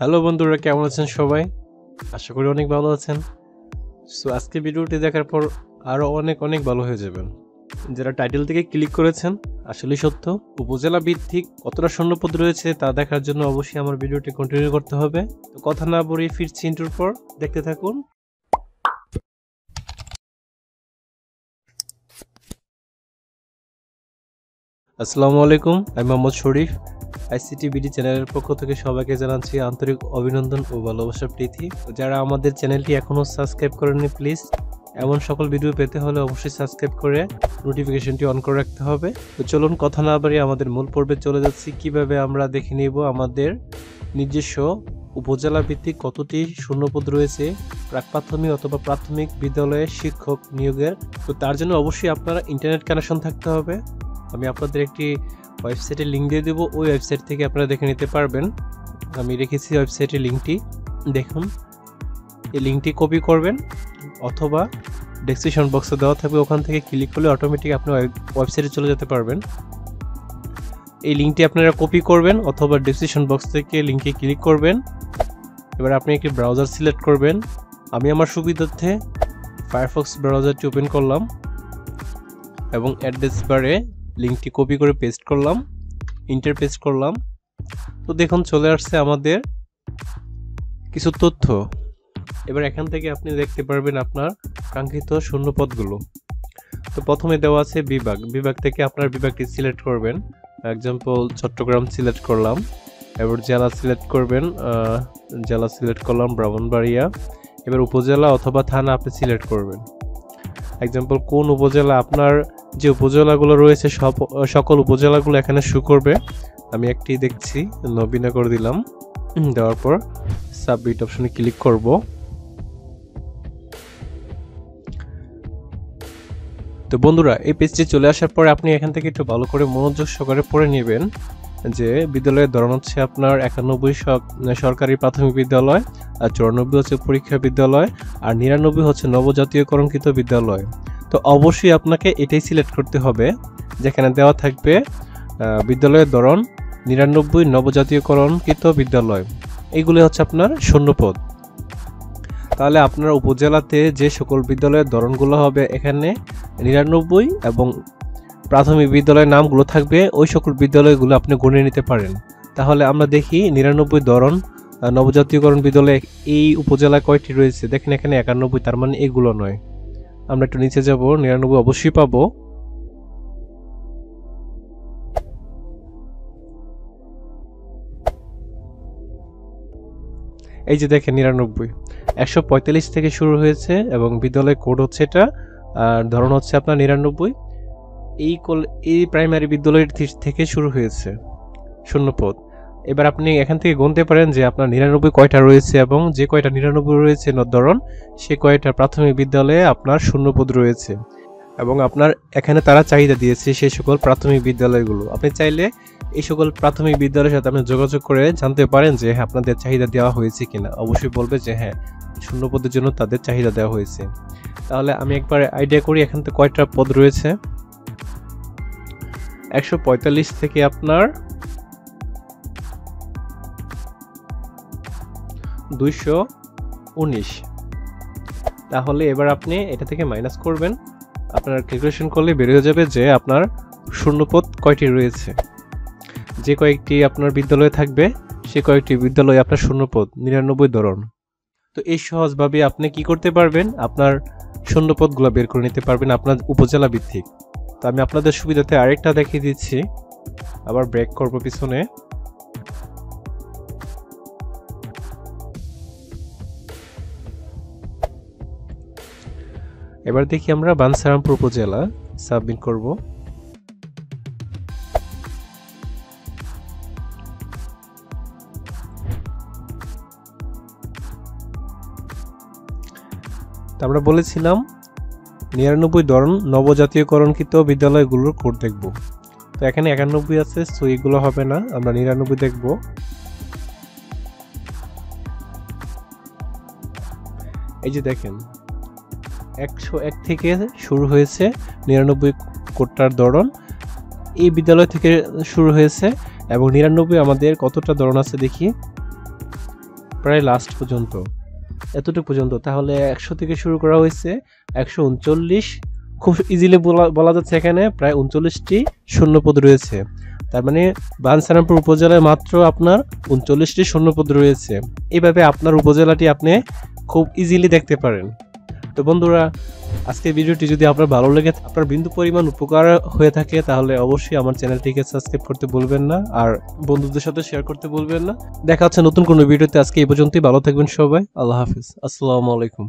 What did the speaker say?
Hello বন্ধুরা, কেমন আছেন সবাই? আশা করি অনেক ভালো আছেন। সো আজকে ভিডিওটি দেখার পর আরও অনেক ভালো হয়ে যাবেন। যারা টাইটেল থেকে ক্লিক করেছেন, আসলেই সত্য উপজেলা ভিত্তিক কতটা শূন্যপদ রয়েছে তা দেখার জন্য অবশ্যই আমার ভিডিওটি কন্টিনিউ করতে হবে। তো কথা না বলে ফিরছি ইন্ট্রোর পর, দেখতে থাকুন। আসসালামু আলাইকুম, আমি মোহাম্মদ শরীফ। আইসিটি বিডি চ্যানেলের পক্ষ থেকে সবাইকে জানাচ্ছি আন্তরিক অভিনন্দন ও ভালোবাসার প্রীতি। যারা আমাদের চ্যানেলটি এখনও সাবস্ক্রাইব করেননি, প্লিজ এমন সকল ভিডিও পেতে হলে অবশ্যই সাবস্ক্রাইব করে নোটিফিকেশনটি অন করে রাখতে হবে। তো চলুন কথা না বাড়িয়ে আমাদের মূল পর্বে চলে যাচ্ছি। কিভাবে আমরা দেখে নিব আমাদের নিজস্ব উপজেলা ভিত্তিক কতটি শূন্যপদ রয়েছে প্রাক প্রাথমিক অথবা প্রাথমিক বিদ্যালয়ে শিক্ষক নিয়োগের। তো তার জন্য অবশ্যই আপনারা ইন্টারনেট কানেকশন থাকতে হবে। আমি আপনাদের একটি ওয়েবসাইটের লিঙ্ক দিয়ে দেবো, ওই ওয়েবসাইট থেকে আপনারা দেখে নিতে পারবেন। আমি রেখেছি ওয়েবসাইটের লিঙ্কটি, দেখুন। এই লিঙ্কটি কপি করবেন অথবা ডেসক্রিপশন বক্সে দেওয়া থাকবে, ওখান থেকে ক্লিক করলে অটোমেটিক আপনি ওয়েবসাইটে চলে যেতে পারবেন। এই লিঙ্কটি আপনারা কপি করবেন অথবা ডেসক্রিপশন বক্স থেকে লিঙ্কে ক্লিক করবেন। এবার আপনি একটি ব্রাউজার সিলেক্ট করবেন। আমি আমার সুবিধার্থে ফায়ারফক্স ব্রাউজারটি ওপেন করলাম এবং অ্যাড্রেস বারে লিঙ্কটি কপি করে পেস্ট করলাম, ইন্টার পেস্ট করলাম। তো দেখুন চলে আসছে আমাদের কিছু তথ্য। এবার এখান থেকে আপনি দেখতে পারবেন আপনার কাঙ্ক্ষিত শূন্যপদগুলো। তো প্রথমে দেওয়া আছে বিভাগ থেকে আপনার বিভাগটি সিলেক্ট করবেন। এক্সাম্পল চট্টগ্রাম সিলেক্ট করলাম। এবার জেলা সিলেক্ট করবেন, জেলা সিলেক্ট করলাম ব্রাহ্মণবাড়িয়া। এবার উপজেলা অথবা থানা আপনি সিলেক্ট করবেন। এক্সাম্পল কোন উপজেলা, আপনার যে উপজেলাগুলো রয়েছে সকল উপজেলাগুলো এখানে শো করবে। আমি একটি দেখছি, নবীনগর দিলাম। দেওয়ার পর সাবমিট অপশনে ক্লিক করব। তো বন্ধুরা, এই পেজটি চলে আসার পরে আপনি এখান থেকে একটু ভালো করে মনোযোগ সহকারে পড়ে নেবেন যে বিদ্যালয়ের ধরন হচ্ছে আপনার 91 সরকারি প্রাথমিক বিদ্যালয়, আর 94 হচ্ছে পরীক্ষা বিদ্যালয়, আর 99 হচ্ছে নবজাতীয়করণকৃত বিদ্যালয়। তো অবশ্যই আপনাকে এটাই সিলেক্ট করতে হবে, যেখানে দেওয়া থাকবে বিদ্যালয়ের ধরন 99 নবজাতীয়করণকৃত বিদ্যালয়। এইগুলি হচ্ছে আপনার শূন্যপদ। তাহলে আপনার উপজেলাতে যে সকল বিদ্যালয়ের ধরনগুলো হবে, এখানে 99 এবং প্রাথমিক বিদ্যালয়ের নামগুলো থাকবে, ওই সকল বিদ্যালয়গুলো আপনি গণে নিতে পারেন। তাহলে আমরা দেখি 99 ধরন নবজাতীয়করণ বিদ্যালয় এই উপজেলায় কয়টি রয়েছে। দেখেন এখানে 91, তার মানে এগুলো নয়। আমরা একটু নিচে যাব, 99 অবশ্যই পাবো। এই যে দেখেন 99 145 থেকে শুরু হয়েছে এবং বিদ্যালয় কোড হচ্ছে এটা, আর ধরন হচ্ছে আপনার 99। এই প্রাইমারি বিদ্যালয়ের থেকে শুরু হয়েছে শূন্যপদ। এবার আপনি এখান থেকে গুনতে পারেন যে আপনার 99 কয়টা রয়েছে এবং যে কয়টা 99 রয়েছে ধরন, সে কয়টা প্রাথমিক বিদ্যালয়ে আপনার শূন্যপদ রয়েছে। এবং আপনার এখানে তারা চাহিদা দিয়েছে সেই সকল প্রাথমিক বিদ্যালয়গুলো। আপনি চাইলে এই সকল প্রাথমিক বিদ্যালয়ের সাথে আপনি যোগাযোগ করে জানতে পারেন যে হ্যাঁ আপনাদের চাহিদা দেওয়া হয়েছে কিনা। অবশ্যই বলবে যে হ্যাঁ শূন্যপদের জন্য তাদের চাহিদা দেওয়া হয়েছে। তাহলে আমি একবার আইডিয়া করি এখান থেকে কয়টা পদ রয়েছে। 145 থেকে আপনার 219। তাহলে এবার আপনি এটা থেকে মাইনাস করবেন, আপনার ক্যালকুলেশন করলে বের হয়ে যাবে যে আপনার শূন্যপদ কয়টি রয়েছে। যে কয়েকটি আপনার বিদ্যালয়ে থাকবে সে কয়েকটি বিদ্যালয়ে আপনার শূন্যপদ 99 ধরন। তো এই সহজভাবে আপনি কি করতে পারবেন, আপনার শূন্যপদগুলো বের করে নিতে পারবেন আপনার উপজেলা ভিত্তিক। তো আমি আপনাদের সুবিধাতে আরেকটা দেখিয়ে দিচ্ছি, আবার ব্রেক করব পিছনে। এবার দেখি আমরা বাঞ্ছারামপুর উপজেলা সাবমিট করব। আমরা বলেছিলাম 99 ধরন নবজাতীয়করণকৃত বিদ্যালয়গুলোর কোড দেখব। তো এখানে 91 আছে, সো এগুলো হবে না, আমরা 99 দেখব। এই যে দেখেন 101 থেকে শুরু হয়েছে 99 কোডটার ধরন, এই বিদ্যালয় থেকে শুরু হয়েছে। এবং 99 আমাদের কতটা ধরন আছে দেখি, প্রায় লাস্ট পর্যন্ত এতটুকু পর্যন্ত, তাহলে 100 থেকে শুরু করা হয়েছে 139। খুব ইজিলি বলা যাচ্ছে এখানে প্রায় 39টি শূন্যপদ রয়েছে। তার মানে বাঞ্ছারামপুর উপজেলায় মাত্র আপনার 39টি শূন্যপদ রয়েছে। এইভাবে আপনার উপজেলাটি আপনি খুব ইজিলি দেখতে পারেন। তো বন্ধুরা, আজকের ভিডিওটি যদি আপনার ভালো লেগে আপনার বিন্দু পরিমাণ উপকার হয়ে থাকে তাহলে অবশ্যই আমার চ্যানেলটিকে সাবস্ক্রাইব করতে ভুলবেন না, আর বন্ধুদের সাথে শেয়ার করতে ভুলবেন না। দেখা হচ্ছে নতুন কোনো ভিডিওতে। আজকে এই পর্যন্তই। ভালো থাকবেন সবাই। আল্লাহ হাফিজ। আসসালামু আলাইকুম।